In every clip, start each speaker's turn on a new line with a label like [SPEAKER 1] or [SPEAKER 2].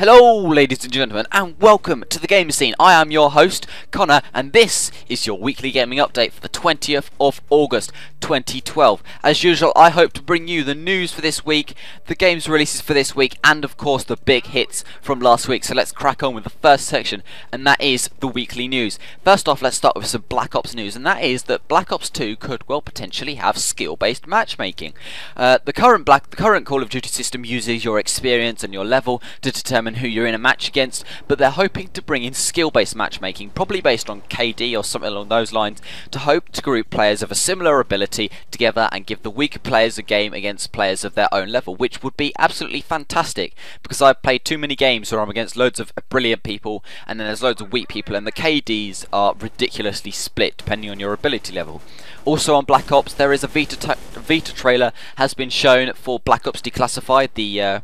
[SPEAKER 1] Hello ladies and gentlemen, and welcome to the gamer scene. I am your host Connor, and this is your weekly gaming update for the 20th of August 2012. As usual, I hope to bring you the news for this week, the games releases for this week, and of course the big hits from last week. So let's crack on with the first section, and that is the weekly news. First off, let's start with some Black Ops news, and that is that Black Ops 2 could well potentially have skill-based matchmaking. The current Call of Duty system uses your experience and your level to determine who you're in a match against, but they're hoping to bring in skill-based matchmaking, probably based on KD or something along those lines, to hope to group players of a similar ability together and give the weaker players a game against players of their own level, which would be absolutely fantastic, because I've played too many games where I'm against loads of brilliant people and then there's loads of weak people, and the KDs are ridiculously split depending on your ability level. Also on Black Ops, there is a Vita trailer has been shown for Black Ops Declassified, the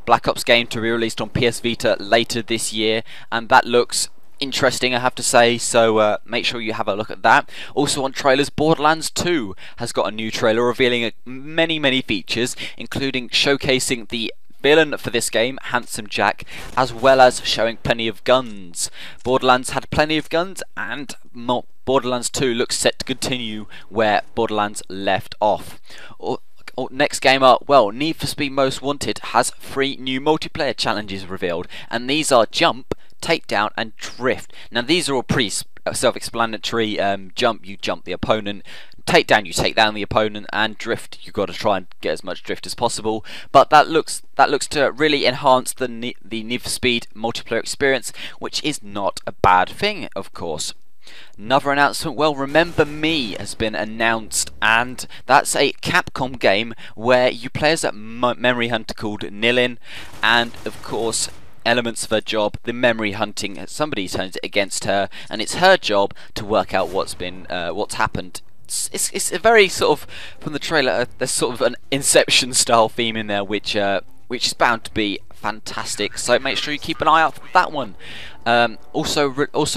[SPEAKER 1] Black Ops game to be released on PS Vita later this year, and that looks interesting, I have to say, so make sure you have a look at that. Also on trailers, Borderlands 2 has got a new trailer revealing many features, including showcasing the villain for this game, Handsome Jack, as well as showing plenty of guns. Borderlands had plenty of guns, and Borderlands 2 looks set to continue where Borderlands left off. Next game up, well, Need for Speed Most Wanted has 3 new multiplayer challenges revealed, and these are Jump, Takedown and Drift. Now these are all pretty self-explanatory. Jump, you jump the opponent; Takedown, you take down the opponent; and Drift, you got to try and get as much drift as possible. But that looks to really enhance the Need for Speed multiplayer experience, which is not a bad thing, of course. Another announcement, well, Remember Me has been announced, and that's a Capcom game where you play as a memory hunter called Nilin, and of course elements of her job, the memory hunting, somebody turns it against her, and it's her job to work out what's happened. It's a very sort of, from the trailer, there's sort of an Inception style theme in there, which is bound to be fantastic, so make sure you keep an eye out for that one. Also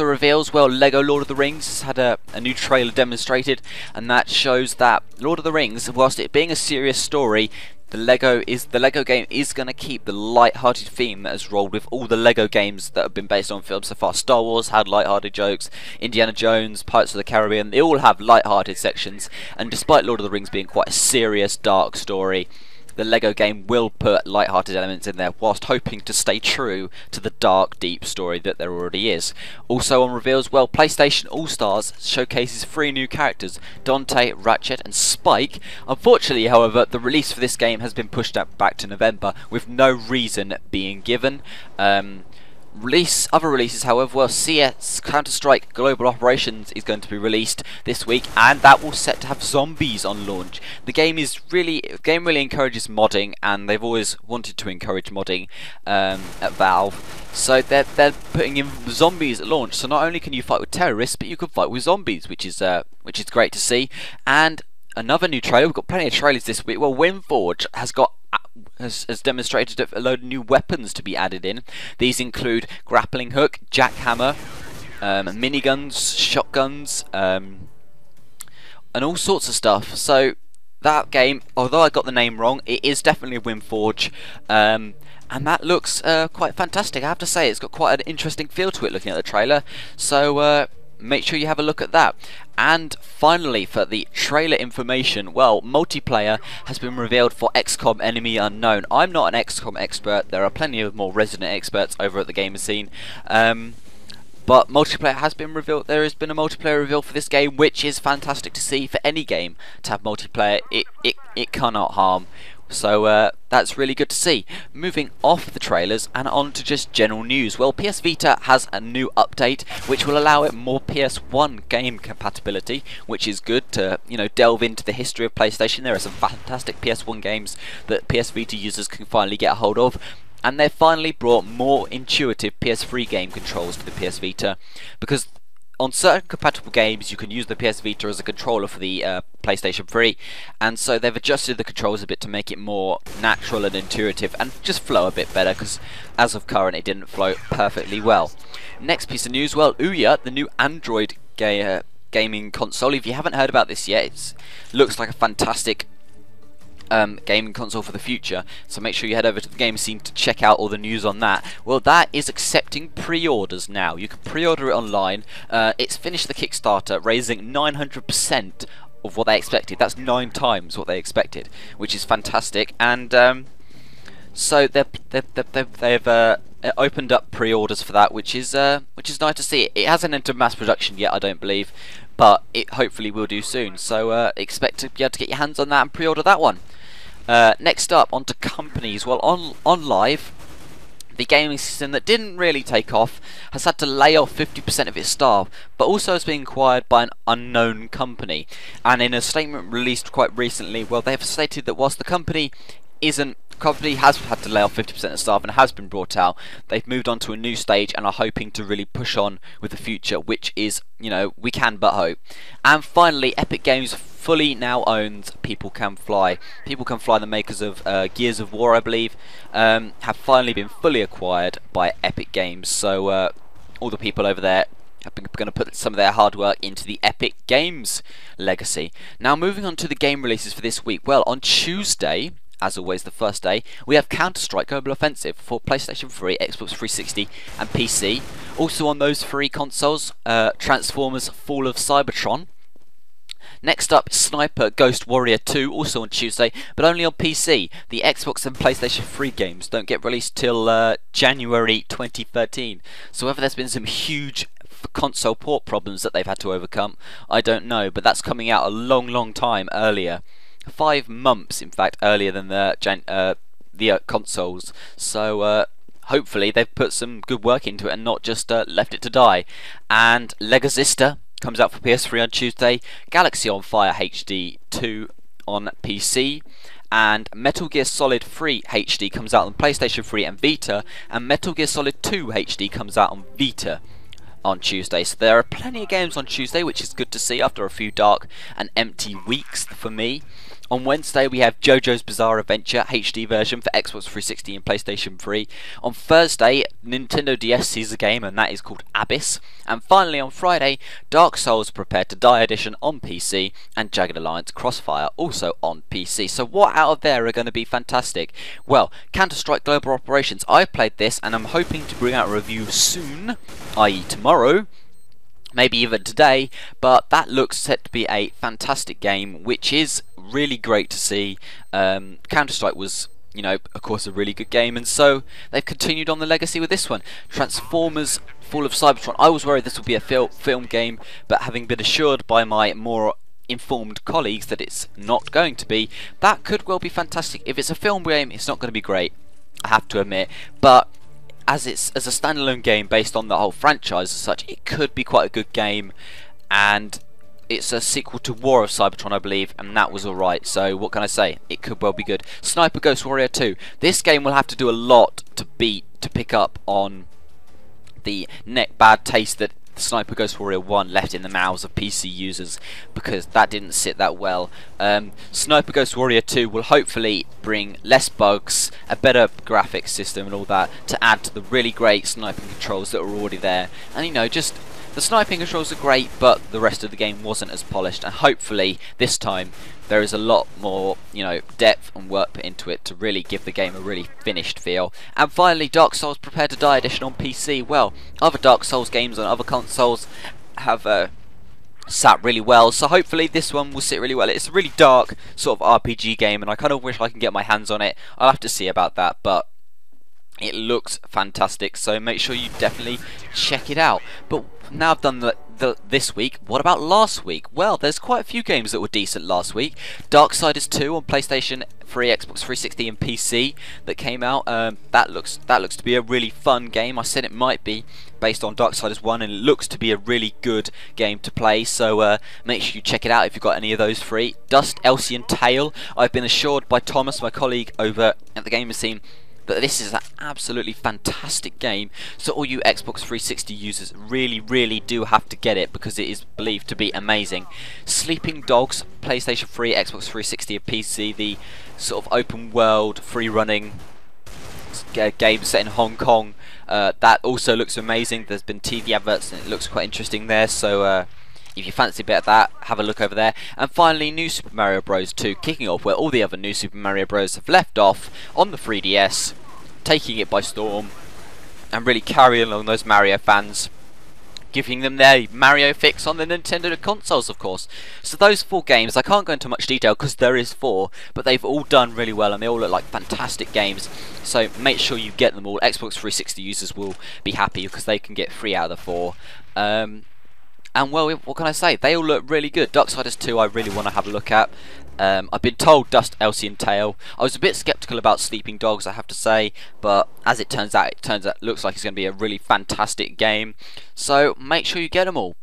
[SPEAKER 1] reveals, well, Lego Lord of the Rings has had a new trailer demonstrated, and that shows that Lord of the Rings, whilst it being a serious story, the Lego game is going to keep the light-hearted theme that has rolled with all the Lego games that have been based on films so far. Star Wars had light-hearted jokes, Indiana Jones, Pirates of the Caribbean, they all have light-hearted sections, and despite Lord of the Rings being quite a serious, dark story, the Lego game will put light-hearted elements in there whilst hoping to stay true to the dark, deep story that there already is. Also on reveals, well, PlayStation All-Stars showcases 3 new characters, Dante, Ratchet and Spike. Unfortunately, however, the release for this game has been pushed back to November with no reason being given. Other releases, however, well, CS Counter-Strike Global Operations is going to be released this week, and that will set to have zombies on launch. The game really encourages modding, and they've always wanted to encourage modding at Valve. So they're putting in zombies at launch. So not only can you fight with terrorists, but you can fight with zombies, which is great to see. And another new trailer. We've got plenty of trailers this week. Well, Windforge has demonstrated a load of new weapons to be added in. These include grappling hook, jackhammer, miniguns, shotguns, and all sorts of stuff. So that game, although I got the name wrong, it is definitely Windforge, and that looks quite fantastic. I have to say, it's got quite an interesting feel to it looking at the trailer. So make sure you have a look at that. And finally, for the trailer information, well, multiplayer has been revealed for XCOM Enemy Unknown. I'm not an XCOM expert, there are plenty of more resident experts over at the gamer scene, but multiplayer has been revealed. There has been a multiplayer reveal for this game, which is fantastic to see. For any game to have multiplayer, it cannot harm. So that's really good to see. Moving off the trailers and on to just general news. Well, PS Vita has a new update which will allow it more PS1 game compatibility, which is good to, delve into the history of PlayStation. There are some fantastic PS1 games that PS Vita users can finally get a hold of. And they've finally brought more intuitive PS3 game controls to the PS Vita, because on certain compatible games you can use the PS Vita as a controller for the PlayStation 3, and so they've adjusted the controls a bit to make it more natural and intuitive and just flow a bit better, because as of current it didn't flow perfectly well. Next piece of news, well, Ouya, the new Android gaming console. If you haven't heard about this yet, it looks like a fantastic gaming console for the future, so make sure you head over to the gamer scene to check out all the news on that. Well, that is accepting pre-orders now. You can pre-order it online. It's finished the Kickstarter, raising 900% of what they expected. That's 9 times what they expected, which is fantastic. And so they've opened up pre-orders for that, which is nice to see. It hasn't entered mass production yet, I don't believe, but it hopefully will do soon. So expect to be able to get your hands on that and pre-order that one. Next up, onto companies. Well, OnLive, the gaming system that didn't really take off, has had to lay off 50% of its staff, but also has been acquired by an unknown company. And in a statement released quite recently, well, they have stated that whilst the company has had to lay off 50% of staff and has been brought out, they've moved on to a new stage and are hoping to really push on with the future, which is, you know, we can but hope. And finally, Epic Games fully now owns People Can Fly. People Can Fly, the makers of Gears of War, I believe, have finally been fully acquired by Epic Games. So all the people over there are going to put some of their hard work into the Epic Games legacy. Now, moving on to the game releases for this week. Well, on Tuesday, as always the first day, we have Counter-Strike Global Offensive for PlayStation 3, Xbox 360 and PC. Also on those 3 consoles, Transformers Fall of Cybertron. Next up, Sniper Ghost Warrior 2, also on Tuesday, but only on PC. The Xbox and PlayStation 3 games don't get released till January 2013. So whether there's been some huge console port problems that they've had to overcome, I don't know, but that's coming out a long time earlier. 5 months, in fact, earlier than the consoles. So hopefully they've put some good work into it and not just left it to die. And Legasista comes out for PS3 on Tuesday. Galaxy on Fire HD 2 on PC. And Metal Gear Solid 3 HD comes out on PlayStation 3 and Vita. And Metal Gear Solid 2 HD comes out on Vita on Tuesday. So there are plenty of games on Tuesday, which is good to see after a few dark and empty weeks for me. On Wednesday we have JoJo's Bizarre Adventure HD version for Xbox 360 and PlayStation 3. On Thursday, Nintendo DS sees a game, and that is called Abyss. And finally on Friday, Dark Souls Prepare to Die Edition on PC and Jagged Alliance Crossfire also on PC. So what out of there are going to be fantastic? Well, Counter-Strike Global Operations, I've played this and I'm hoping to bring out a review soon, i.e. tomorrow, maybe even today, but that looks set to be a fantastic game, which is really great to see. Counter-Strike was, you know, of course, a really good game, and so they've continued on the legacy with this one. Transformers Fall of Cybertron, I was worried this would be a film game, but having been assured by my more informed colleagues that it's not going to be, that could well be fantastic. If it's a film game, it's not going to be great, I have to admit, but as a standalone game based on the whole franchise as such, it could be quite a good game. And it's a sequel to War of Cybertron, I believe, and that was alright, so what can I say? It could well be good. Sniper Ghost Warrior 2. This game will have to do a lot to pick up on the bad taste that Sniper Ghost Warrior 1 left in the mouths of PC users, because that didn't sit that well. Sniper Ghost Warrior 2 will hopefully bring less bugs, a better graphics system and all that, to add to the really great sniping controls that were already there. And you know, just the sniping controls are great, but the rest of the game wasn't as polished, and hopefully this time there is a lot more, you know, depth and work put into it to really give the game a really finished feel. And finally, Dark Souls Prepare to Die Edition on PC. Well, other Dark Souls games on other consoles have sat really well, so hopefully this one will sit really well. It's a really dark sort of RPG game, and I kind of wish I can get my hands on it. I'll have to see about that, but it looks fantastic, so make sure you definitely check it out. But now I've done this week, what about last week? Well, there's quite a few games that were decent last week. Darksiders 2 on PlayStation 3, Xbox 360 and PC that came out. That looks to be a really fun game. I said it might be based on Darksiders 1, and it looks to be a really good game to play, so make sure you check it out if you've got any of those free. Dust Elysian Tale. I've been assured by Thomas, my colleague over at the Gamer Scene, but this is an absolutely fantastic game, so all you Xbox 360 users really do have to get it, because it is believed to be amazing. Sleeping Dogs, PlayStation 3, Xbox 360 and PC, the sort of open world, free running game set in Hong Kong. That also looks amazing. There's been TV adverts and it looks quite interesting there, so if you fancy a bit of that, have a look over there. And finally, New Super Mario Bros. 2 kicking off where all the other New Super Mario Bros. Have left off on the 3DS, taking it by storm and really carrying along those Mario fans, giving them their Mario fix on the Nintendo consoles, of course. So those 4 games, I can't go into much detail because there is 4, but they've all done really well and they all look like fantastic games. So make sure you get them all. Xbox 360 users will be happy because they can get 3 out of the 4. And well, what can I say? They all look really good. Darksiders 2 I really want to have a look at. I've been told Dust, Elysian Tale. I was a bit skeptical about Sleeping Dogs, I have to say, but as it turns out, looks like it's going to be a really fantastic game. So make sure you get them all.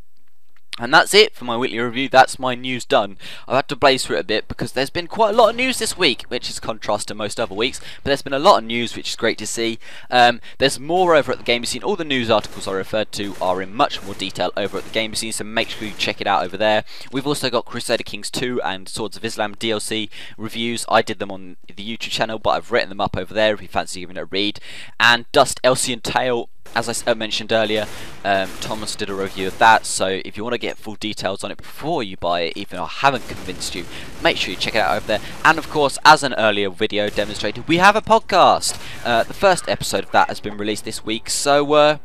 [SPEAKER 1] And that's it for my weekly review. That's my news done. I've had to blaze through it a bit because there's been quite a lot of news this week, which is contrast to most other weeks, but there's been a lot of news, which is great to see. There's more over at the Gamer Scene. All the news articles I referred to are in much more detail over at the Gamer Scene, so make sure you check it out over there. We've also got Crusader Kings 2 and Swords of Islam DLC reviews. I did them on the YouTube channel, but I've written them up over there if you fancy giving it a read. And Dust, Elysian Tale, as I mentioned earlier, Thomas did a review of that, so if you want to get full details on it before you buy it, even though I haven't convinced you, make sure you check it out over there. And of course, as an earlier video demonstrated, we have a podcast. The first episode of that has been released this week, so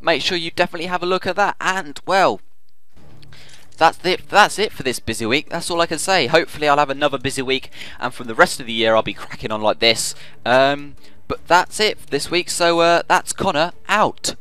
[SPEAKER 1] make sure you definitely have a look at that. And well, that's it for this busy week. That's all I can say. Hopefully I'll have another busy week, and from the rest of the year I'll be cracking on like this. But that's it for this week, so that's Connor out.